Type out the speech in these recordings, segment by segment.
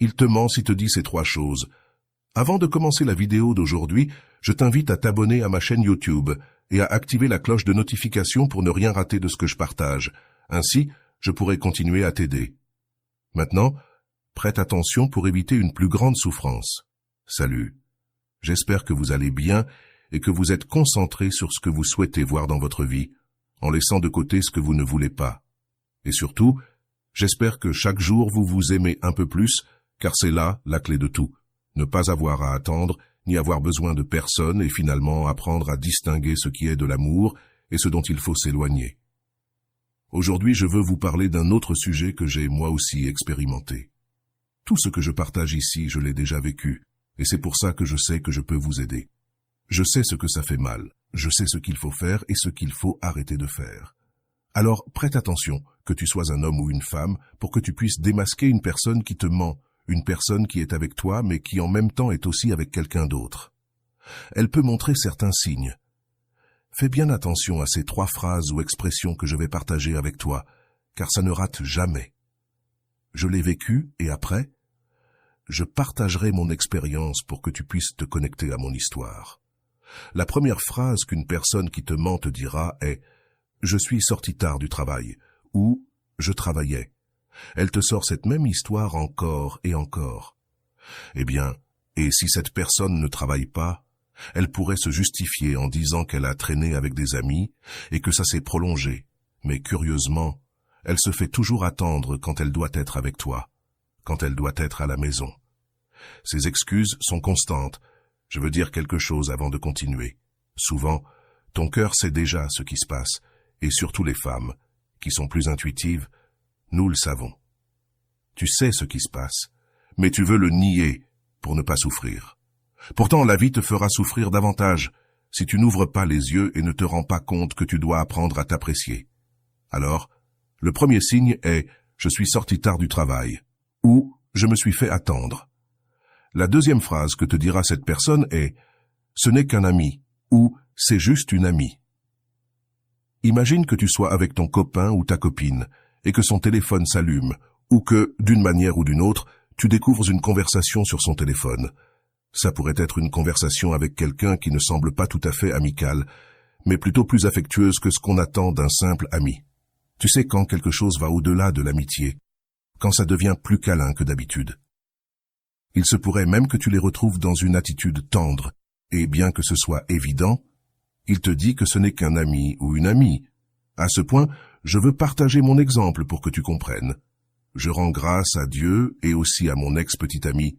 Il te ment s'il te dit ces 3 choses. Avant de commencer la vidéo d'aujourd'hui, je t'invite à t'abonner à ma chaîne YouTube et à activer la cloche de notification pour ne rien rater de ce que je partage. Ainsi, je pourrai continuer à t'aider. Maintenant, prête attention pour éviter une plus grande souffrance. Salut. J'espère que vous allez bien et que vous êtes concentrés sur ce que vous souhaitez voir dans votre vie, en laissant de côté ce que vous ne voulez pas. Et surtout, j'espère que chaque jour vous vous aimez un peu plus, car c'est là la clé de tout. Ne pas avoir à attendre, ni avoir besoin de personne et finalement apprendre à distinguer ce qui est de l'amour et ce dont il faut s'éloigner. Aujourd'hui, je veux vous parler d'un autre sujet que j'ai moi aussi expérimenté. Tout ce que je partage ici, je l'ai déjà vécu, et c'est pour ça que je sais que je peux vous aider. Je sais ce que ça fait mal, je sais ce qu'il faut faire et ce qu'il faut arrêter de faire. Alors, prête attention, que tu sois un homme ou une femme, pour que tu puisses démasquer une personne qui te ment, une personne qui est avec toi, mais qui en même temps est aussi avec quelqu'un d'autre. Elle peut montrer certains signes. Fais bien attention à ces 3 phrases ou expressions que je vais partager avec toi, car ça ne rate jamais. Je l'ai vécu et après, je partagerai mon expérience pour que tu puisses te connecter à mon histoire. La première phrase qu'une personne qui te ment te dira est « Je suis sorti tard du travail » ou « Je travaillais ». Elle te sort cette même histoire encore et encore. Eh bien, et si cette personne ne travaille pas, elle pourrait se justifier en disant qu'elle a traîné avec des amis et que ça s'est prolongé. Mais curieusement, elle se fait toujours attendre quand elle doit être avec toi, quand elle doit être à la maison. Ses excuses sont constantes. Je veux dire quelque chose avant de continuer. Souvent, ton cœur sait déjà ce qui se passe, et surtout les femmes, qui sont plus intuitives, nous le savons. Tu sais ce qui se passe, mais tu veux le nier pour ne pas souffrir. Pourtant, la vie te fera souffrir davantage si tu n'ouvres pas les yeux et ne te rends pas compte que tu dois apprendre à t'apprécier. Alors, le premier signe est « je suis sorti tard du travail » ou « je me suis fait attendre ». La deuxième phrase que te dira cette personne est « ce n'est qu'un ami » ou « c'est juste une amie ». Imagine que tu sois avec ton copain ou ta copine et que son téléphone s'allume ou que, d'une manière ou d'une autre, tu découvres une conversation sur son téléphone. Ça pourrait être une conversation avec quelqu'un qui ne semble pas tout à fait amical, mais plutôt plus affectueuse que ce qu'on attend d'un simple ami. Tu sais quand quelque chose va au-delà de l'amitié, quand ça devient plus câlin que d'habitude. Il se pourrait même que tu les retrouves dans une attitude tendre, et bien que ce soit évident, il te dit que ce n'est qu'un ami ou une amie. À ce point, je veux partager mon exemple pour que tu comprennes. Je rends grâce à Dieu et aussi à mon ex-petit ami,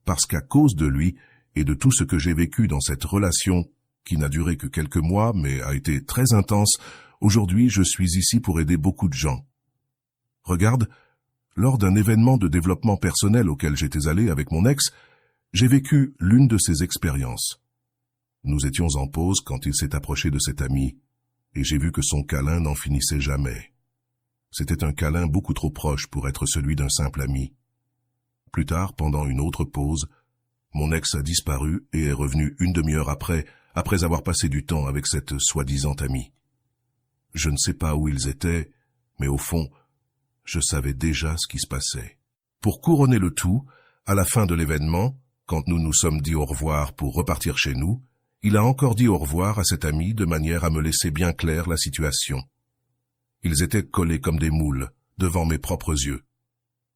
parce qu'à cause de lui et de tout ce que j'ai vécu dans cette relation, qui n'a duré que quelques mois mais a été très intense, aujourd'hui je suis ici pour aider beaucoup de gens. Regarde, lors d'un événement de développement personnel auquel j'étais allé avec mon ex, j'ai vécu l'une de ces expériences. Nous étions en pause quand il s'est approché de cet ami, et j'ai vu que son câlin n'en finissait jamais. C'était un câlin beaucoup trop proche pour être celui d'un simple ami. Plus tard, pendant une autre pause, mon ex a disparu et est revenu une demi-heure après avoir passé du temps avec cette soi-disant amie. Je ne sais pas où ils étaient, mais au fond, je savais déjà ce qui se passait. Pour couronner le tout, à la fin de l'événement, quand nous nous sommes dit au revoir pour repartir chez nous, il a encore dit au revoir à cet ami de manière à me laisser bien claire la situation. Ils étaient collés comme des moules, devant mes propres yeux.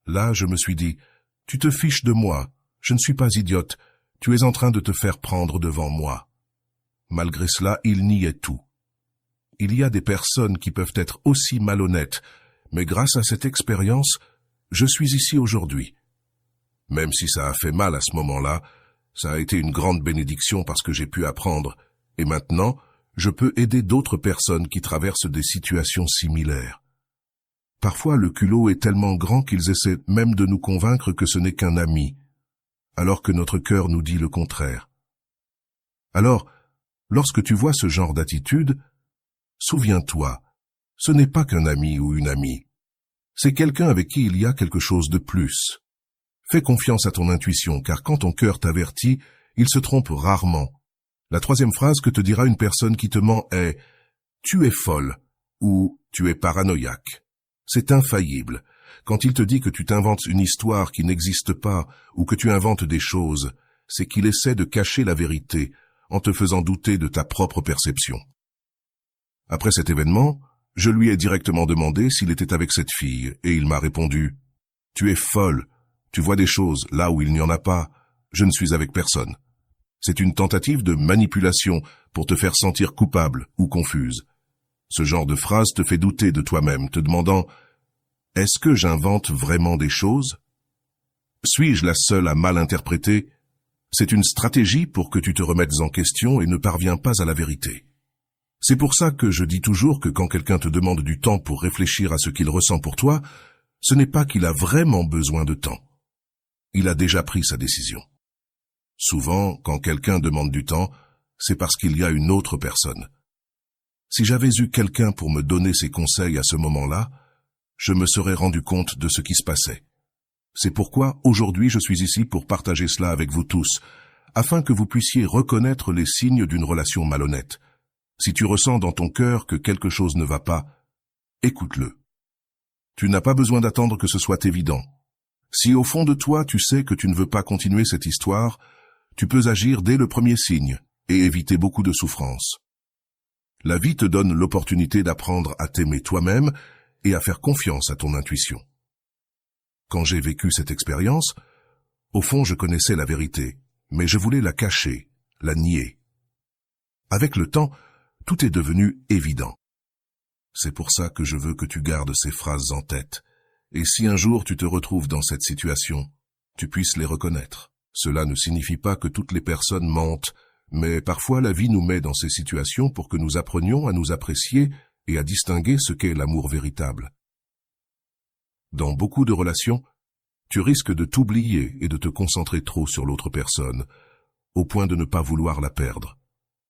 Là, je me suis dit, « Tu te fiches de moi, je ne suis pas idiote, tu es en train de te faire prendre devant moi. » Malgré cela, il niait tout. Il y a des personnes qui peuvent être aussi malhonnêtes, mais grâce à cette expérience, je suis ici aujourd'hui. Même si ça a fait mal à ce moment-là, ça a été une grande bénédiction parce que j'ai pu apprendre, et maintenant, je peux aider d'autres personnes qui traversent des situations similaires. Parfois, le culot est tellement grand qu'ils essaient même de nous convaincre que ce n'est qu'un ami, alors que notre cœur nous dit le contraire. Alors, lorsque tu vois ce genre d'attitude, souviens-toi, ce n'est pas qu'un ami ou une amie. C'est quelqu'un avec qui il y a quelque chose de plus. Fais confiance à ton intuition, car quand ton cœur t'avertit, il se trompe rarement. La troisième phrase que te dira une personne qui te ment est « Tu es folle » ou « Tu es paranoïaque ». C'est infaillible. Quand il te dit que tu t'inventes une histoire qui n'existe pas ou que tu inventes des choses, c'est qu'il essaie de cacher la vérité en te faisant douter de ta propre perception. Après cet événement, je lui ai directement demandé s'il était avec cette fille et il m'a répondu « Tu es folle, tu vois des choses là où il n'y en a pas, je ne suis avec personne. » C'est une tentative de manipulation pour te faire sentir coupable ou confuse. Ce genre de phrase te fait douter de toi-même, te demandant « Est-ce que j'invente vraiment des choses ? Suis-je la seule à mal interpréter ? » C'est une stratégie pour que tu te remettes en question et ne parviens pas à la vérité. C'est pour ça que je dis toujours que quand quelqu'un te demande du temps pour réfléchir à ce qu'il ressent pour toi, ce n'est pas qu'il a vraiment besoin de temps. Il a déjà pris sa décision. Souvent, quand quelqu'un demande du temps, c'est parce qu'il y a une autre personne. Si j'avais eu quelqu'un pour me donner ses conseils à ce moment-là, je me serais rendu compte de ce qui se passait. C'est pourquoi aujourd'hui je suis ici pour partager cela avec vous tous, afin que vous puissiez reconnaître les signes d'une relation malhonnête. Si tu ressens dans ton cœur que quelque chose ne va pas, écoute-le. Tu n'as pas besoin d'attendre que ce soit évident. Si au fond de toi tu sais que tu ne veux pas continuer cette histoire, tu peux agir dès le premier signe et éviter beaucoup de souffrance. La vie te donne l'opportunité d'apprendre à t'aimer toi-même et à faire confiance à ton intuition. Quand j'ai vécu cette expérience, au fond je connaissais la vérité, mais je voulais la cacher, la nier. Avec le temps, tout est devenu évident. C'est pour ça que je veux que tu gardes ces phrases en tête, et si un jour tu te retrouves dans cette situation, tu puisses les reconnaître. Cela ne signifie pas que toutes les personnes mentent, mais parfois la vie nous met dans ces situations pour que nous apprenions à nous apprécier et à distinguer ce qu'est l'amour véritable. Dans beaucoup de relations, tu risques de t'oublier et de te concentrer trop sur l'autre personne, au point de ne pas vouloir la perdre.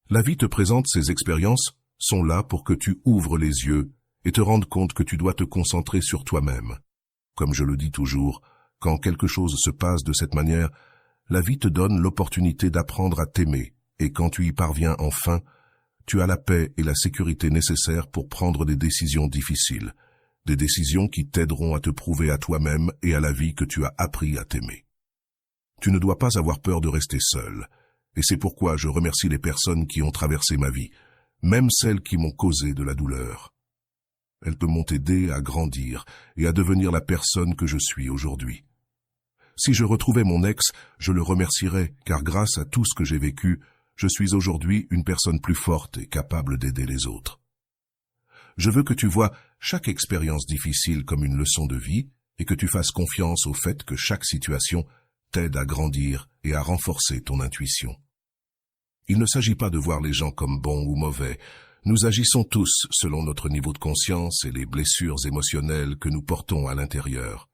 La vie te présente ces expériences, sont là pour que tu ouvres les yeux et te rendes compte que tu dois te concentrer sur toi-même. Comme je le dis toujours, quand quelque chose se passe de cette manière, la vie te donne l'opportunité d'apprendre à t'aimer, et quand tu y parviens enfin, tu as la paix et la sécurité nécessaires pour prendre des décisions difficiles, des décisions qui t'aideront à te prouver à toi-même et à la vie que tu as appris à t'aimer. Tu ne dois pas avoir peur de rester seul, et c'est pourquoi je remercie les personnes qui ont traversé ma vie, même celles qui m'ont causé de la douleur. Elles m'ont aidé à grandir et à devenir la personne que je suis aujourd'hui. Si je retrouvais mon ex, je le remercierais, car grâce à tout ce que j'ai vécu, je suis aujourd'hui une personne plus forte et capable d'aider les autres. Je veux que tu vois chaque expérience difficile comme une leçon de vie et que tu fasses confiance au fait que chaque situation t'aide à grandir et à renforcer ton intuition. Il ne s'agit pas de voir les gens comme bons ou mauvais. Nous agissons tous selon notre niveau de conscience et les blessures émotionnelles que nous portons à l'intérieur.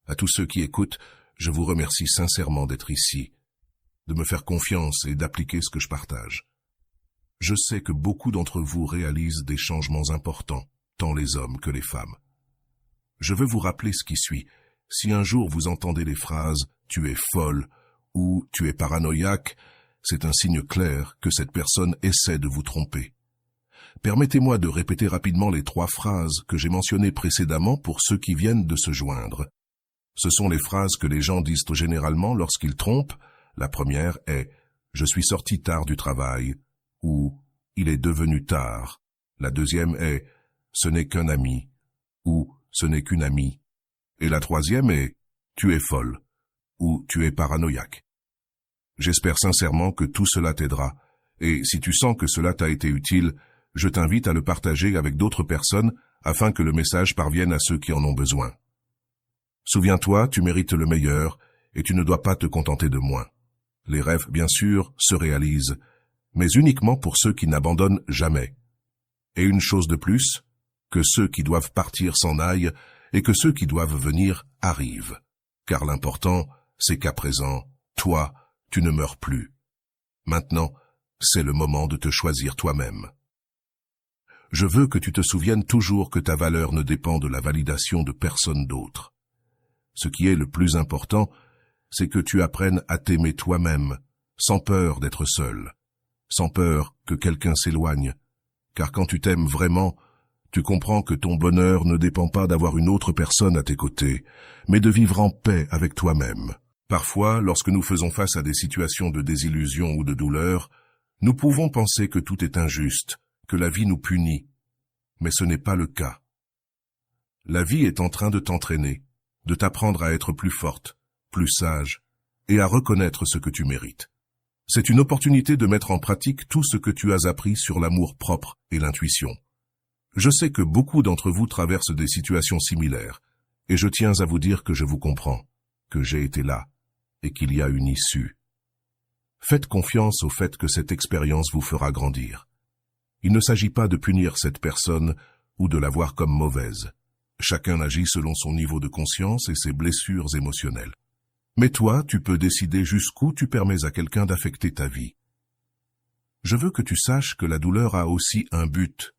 À tous ceux qui écoutent, je vous remercie sincèrement d'être ici, de me faire confiance et d'appliquer ce que je partage. Je sais que beaucoup d'entre vous réalisent des changements importants, tant les hommes que les femmes. Je veux vous rappeler ce qui suit. Si un jour vous entendez les phrases « tu es folle » ou « tu es paranoïaque », c'est un signe clair que cette personne essaie de vous tromper. Permettez-moi de répéter rapidement les 3 phrases que j'ai mentionnées précédemment pour ceux qui viennent de se joindre. Ce sont les phrases que les gens disent généralement lorsqu'ils trompent. La première est « je suis sorti tard du travail » ou « il est devenu tard ». La deuxième est « ce n'est qu'un ami » ou « ce n'est qu'une amie ». Et la troisième est « tu es folle » ou « tu es paranoïaque ». J'espère sincèrement que tout cela t'aidera, et si tu sens que cela t'a été utile, je t'invite à le partager avec d'autres personnes afin que le message parvienne à ceux qui en ont besoin. Souviens-toi, tu mérites le meilleur, et tu ne dois pas te contenter de moins. Les rêves, bien sûr, se réalisent, mais uniquement pour ceux qui n'abandonnent jamais. Et une chose de plus, que ceux qui doivent partir s'en aillent, et que ceux qui doivent venir arrivent. Car l'important, c'est qu'à présent, toi, tu ne meurs plus. Maintenant, c'est le moment de te choisir toi-même. Je veux que tu te souviennes toujours que ta valeur ne dépend de la validation de personne d'autre. Ce qui est le plus important, c'est que tu apprennes à t'aimer toi-même, sans peur d'être seul, sans peur que quelqu'un s'éloigne, car quand tu t'aimes vraiment, Tu comprends que ton bonheur ne dépend pas d'avoir une autre personne à tes côtés, mais de vivre en paix avec toi-même. Parfois, lorsque nous faisons face à des situations de désillusion ou de douleur, nous pouvons penser que tout est injuste, que la vie nous punit. Mais ce n'est pas le cas. La vie est en train de t'entraîner, de t'apprendre à être plus forte, plus sage, et à reconnaître ce que tu mérites. C'est une opportunité de mettre en pratique tout ce que tu as appris sur l'amour propre et l'intuition. Je sais que beaucoup d'entre vous traversent des situations similaires, et je tiens à vous dire que je vous comprends, que j'ai été là, et qu'il y a une issue. Faites confiance au fait que cette expérience vous fera grandir. Il ne s'agit pas de punir cette personne ou de la voir comme mauvaise. Chacun agit selon son niveau de conscience et ses blessures émotionnelles. Mais toi, tu peux décider jusqu'où tu permets à quelqu'un d'affecter ta vie. Je veux que tu saches que la douleur a aussi un but.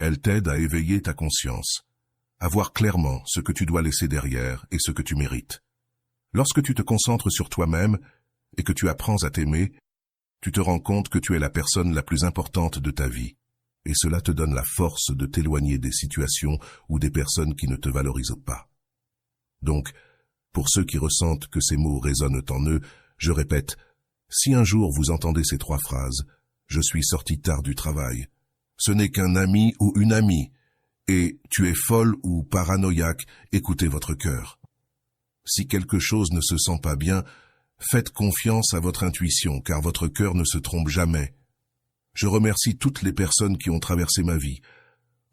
Elle t'aide à éveiller ta conscience, à voir clairement ce que tu dois laisser derrière et ce que tu mérites. Lorsque tu te concentres sur toi-même et que tu apprends à t'aimer, tu te rends compte que tu es la personne la plus importante de ta vie, et cela te donne la force de t'éloigner des situations ou des personnes qui ne te valorisent pas. Donc, pour ceux qui ressentent que ces mots résonnent en eux, je répète, si un jour vous entendez ces 3 phrases, « Je suis sorti tard du travail », ce n'est qu'un ami ou une amie, et tu es folle ou paranoïaque, écoutez votre cœur. Si quelque chose ne se sent pas bien, faites confiance à votre intuition, car votre cœur ne se trompe jamais. Je remercie toutes les personnes qui ont traversé ma vie,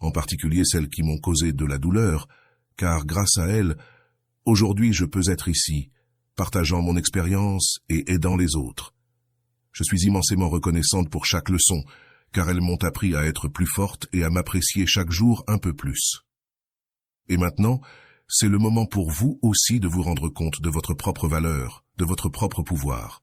en particulier celles qui m'ont causé de la douleur, car grâce à elles, aujourd'hui je peux être ici, partageant mon expérience et aidant les autres. Je suis immensément reconnaissante pour chaque leçon, car elles m'ont appris à être plus forte et à m'apprécier chaque jour un peu plus. Et maintenant, c'est le moment pour vous aussi de vous rendre compte de votre propre valeur, de votre propre pouvoir.